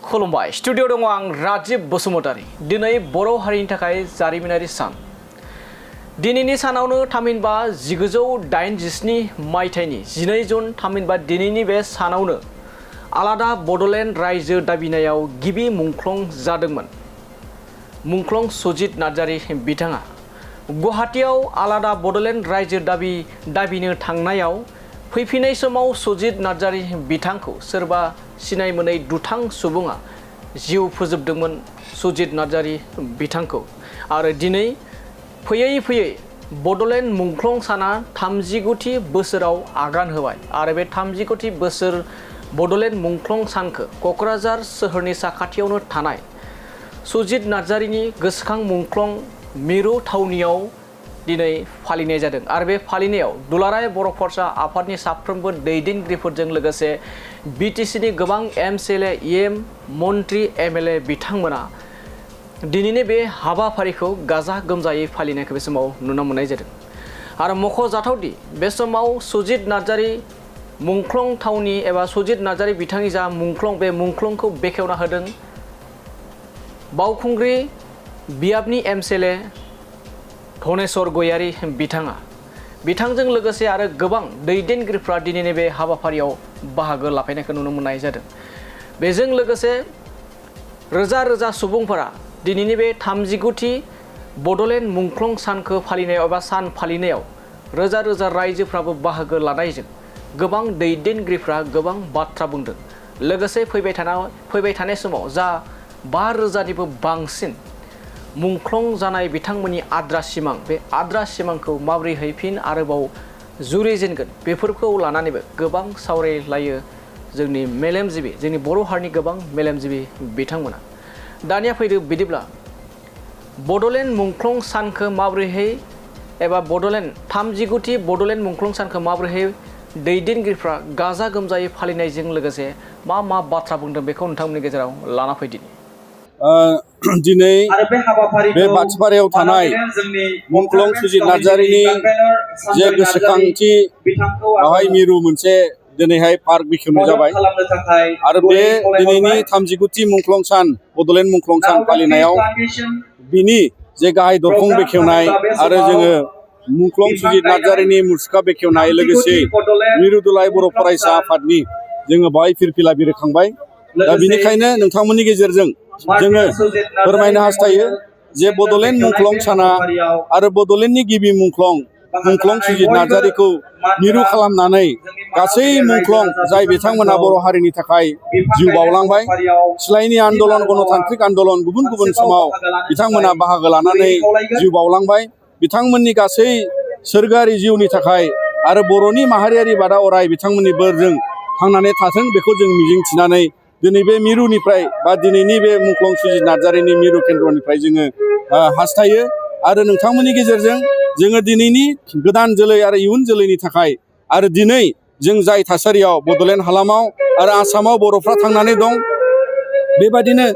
खुलुमबाय स्टुडिअ दङ आं राजिब बसुमतारी। दिनै बर' हारिनि थाखाय जारिमिनारि सान। दिनैनि सानावनो थामहिनबा 1987 मायथाइनि 12 जुन थामहिनबा दिनैनि बे सानावनो आलादा बड'लेण्ड रायजो दाबिनायाव गिबि मुंख्लं जादोंमोन। मुंख्लं सुजित नार्जारी बिथाङा गुवाहाटीआव आलादा बड'लेण्ड रायजो दाबिनो थांनायाव फैफिनाय समाव सुजित नार्जारी बिथांखौ सोरबा सिनाय मोनै दुथां सुबुङा जिउ फोजोबदोंमोन सुजित नार्जारी बिथांखौ। आरो दिनै फैयै फैयै बड'लेण्ड मुंख्लं साना 39थि बोसोराव आगान होबाय। आरो बे 39थि बोसोर बड'लेण्ड मुंख्लं सानखौ क'क्राझार सोहोरनि साखाथियावनो थानाय सुजित नार्जारीनि गोसोखां मुंख्लं मिरु थावनियाव दिनै फालिनाय जादों। आरो बे फालिनायाव दुलाराय बर' फरायसा आफादनि साफ्रोमबो दैदेनगिरिफोरजों लोगोसे बिटिसिनि गोबां एमसिएलए इएम मन्त्रि एमएलए बिथांमोना दिनैनि बे हाबाफारिखौ गाजा गोमजायै फालिनायखौ बे समाव नुनो मोननाय जादों। आरो मख'जाथावदि बे समाव सुजित नार्जारी मुंख्लं थावनि एबा सुजित नार्जारी बिथांनि जा मुंख्लं बे मुंख्लंखौ बेखेवना होदों बावखुंग्रि बियाबनि एमसिएलए धनेस्वर गयारी बिथाङा। बिथांजों लोगोसे आरो गोबां दैदेनगिरिफ्रा दिनैनि बे हाबाफारियाव बाहागो लाफैनायखौ नुनो मोननाय जादों। बेजों लोगोसे रोजा रोजा सुबुंफोरा दिनैनि बे 39थि बड'लेण्ड मुंख्लं सानखौ फालिनायाव एबा सान फालिनायाव रोजा रोजा रायजोफ्राबो बाहागो लानायजों गोबां दैदेनगिरिफ्रा गोबां बाथ्रा बुंदों। लोगोसे फैबाय थानाय समाव जा 5,000निबो बांसिन मुंख्लं जानाय बिथांमोननि आद्रा सिमां बे आद्रा सिमांखौ माबोरैहाय फिन आरोबाव जुरिजेनगोन बेफोरखौ लानानैबो गोबां सावरायलायो जोंनि मेलेमजिबि जोंनि बर' हारिनि गोबां मेलेमजिबि बिथांमोना। दानिया फैदो बिदिब्ला बड'लेण्ड मुंख्लं सानखौ माबोरैहाय एबा 39थि बड'लेण्ड मुंख्लं सानखौ माबोरैहाय दैदेनगिरिफ्रा गाजा गोमजायै फालिनायजों लोगोसे मा बाथ्रा बुंदों बेखौ नोंथांमोननि गेजेराव लाना फैदिनि। दिनै बे बाथिबारियाव थानाय मुंख्लं सुजित नार्जारीनि जे गोसोखांथि बेवहाय मिरु मोनसे दिनैहाय पार्क बेखेवनाय जाबाय। आरो बे दिनैनि 39थि मुंख्लं सान बड'लेण्ड मुंख्लं सान फालिनायाव बिनि जे गाहाय दरखं बेखेवनाय आरो जोङो मुंख्लं सुजित नार्जारीनि मुसुखा बेखेवनाय लोगोसे मिरु दुलाराय बर' फरायसा आफादनि जोङो बेवहाय फिरफिला बिरखांबाय। दा बिनिखायनो नोंथांमोननि गेजेरजों जोङो फोरमायनो हास्थायो जे बड'लेण्ड मुंख्लं साना आरो बड'लेण्डनि गिबि मुंख्लं सुजित नार्जारीखौ मिरु खालामनानै गासै मुंख्लं जाय बिथांमोना बर' हारिनि थाखाय जिउ बावलांबाय। सिलायनि आन्दलन गणतान्त्रिक आन्दलन गुबुन गुबुन समाव बिथांमोना बाहागो लानानै जिउ बावलांबाय। बिथांमोननि गासै सोरगोआरि जिउनि थाखाय आरो बर'नि माहारियारि बादा अराय बिथांमोननि बोरजों थांनानै थाथों बेखौ जों मिजिंथिनानै दिनै बे मिरुनिफ्राय बा दिनैनि बे मुंख्लं सुजित नार्जारीनि मिरु केन्द्रनिफ्राय जोङो हास्थायो। आरो नोंथांमोननि गेजेरजों जोङो दिनैनि गोदान जोलै आरो इयुन जोलैनि थाखाय आरो दिनै जों जाय थासारियाव बड'लेण्ड हालामाव आरो आसामाव बर'फ्रा थांनानै दं बेबादिनो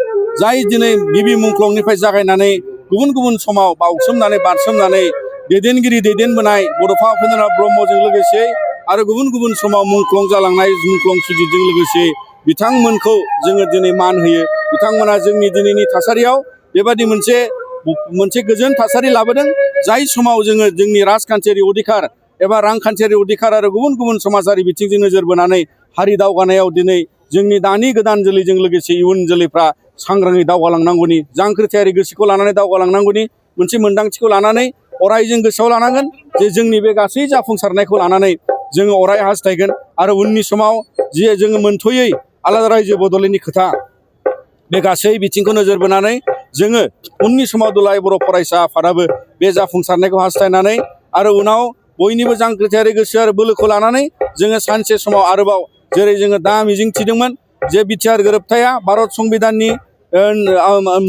जाय दिनै गिबि मुंख्लंनिफ्राय जागायनानै गुबुन गुबुन समाव बारसोमनानै दैदेनगिरि दैदेनबोनाय बड'फा उपेन्द्रनाथ ब्रह्मजों लोगोसे आरो गुबुन गुबुन समाव मुंख्लं जालांनाय मुंख्लं सुजितजों लोगोसे बिथांमोनखौ जोङो दिनै मान होयो। बिथांमोना जोंनि दिनैनि थासारियाव बेबादि मोनसे गोजोन थासारि लाबोदों। जाय समाव जोङो जोंनि राजखान्थियारि अधिकार एबा रांखान्थियारि अधिकार आरो गुबुन गुबुन समाजारि बिथिंजों नोजोर बोनानै हारि दावगानायाव दिनै जोंनि दानि गोदान जोलैजों लोगोसे इयुन जोलैफ्रा सांग्राङै दावगालांनांगौनि जांख्रिथायारि गोसोखौ लानानै दावगालांनांगौनि मोनसे मोन्दांथिखौ लानानै अराय जों गोसोआव लानांगोन जे जोंनि बे गासै जाफुंसारनायखौ लानानै जोङो अराय हास्थायगोन। आरो उननि समाव जे जोङो मोनथ'यै आलादा रायजो बड'लेण्डनि खोथा बे गासै बिथिंखौ नोजोर बोनानै जोङो उननि समाव दुलाराय बर' फरायसा आफादाबो बे जाफुंसारनायखौ हास्थायनानै आरो उनाव बयनिबो जांख्रिथायारि गोसो आरो बोलोखौ लानानै जोङो सानसे समाव आरोबाव जेरै जोङो दा मिजिंथिदोंमोन जे बिटिआर गोरोबथाया भारत संबिधाननि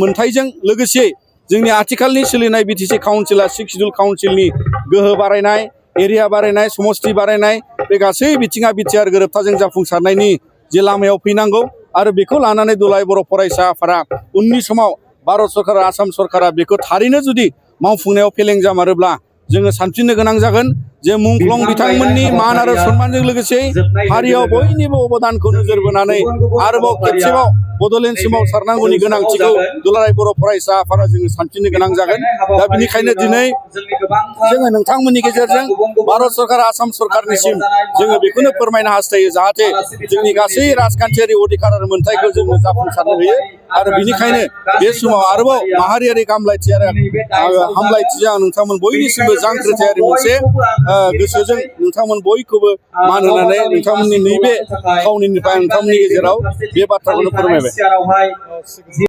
मोनथायजों लोगोसे जोंनि आथिखालनि सोलिनाय बिटिसि काउन्सिला 6 सिडुल काउन्सिलनि गोहो बारायनाय एरिया बारायनाय समस्ति बारायनाय बे गासै बिथिङा बिटिआर गोरोबथाजों जाफुंसारनायनि जे लामायाव फैनांगौ आरो बेखौ लानानै दुलाराय बर' फरायसा आफादा उननि समाव भारत सरकार आसाम सरकारा बेखौ थारैनो जुदि मावफुंनायाव फेलें जामारोब्ला जोङो सानफिननो गोनां जागोन जे मुंख्लं बिथांमोननि मान आरो सन्मानजों लोगोसे हारियाव बयनिबो अबदानखौ नोजोर बोनानै आरोबाव खेबसेबाव बड'लेण्ड सोमावसारनांगौनि गोनांथिखौ दुलाराय बर' फरायसा आफादा जोङो सानफिननो गोनां जागोन। दा बेनिखायनो दिनै जोङो नोंथांमोननि गेजेरजों भारत सरकार आसाम सरकारनिसिम जोङो बेखौनो फोरमायनो हास्थायो जाहाथे जोंनि गासै राजखान्थियारि अधिकार आरो मोन्थायखौ जोङो जाफुंसारनो होयो आरो बेनिखायनो बे समाव आरोबाव माहारियारि हामलायथिजों आं नोंथांमोन बयनिसिमबो जांख्रिथायारि मोनसे गोसोजों नोंथांमोन बयखौबो मान होनानै नोंथांमोननि नैबे खावनिनिफ्राय नोंथांमोननि गेजेराव बे बाथ्राखौनो फोरमायबाय।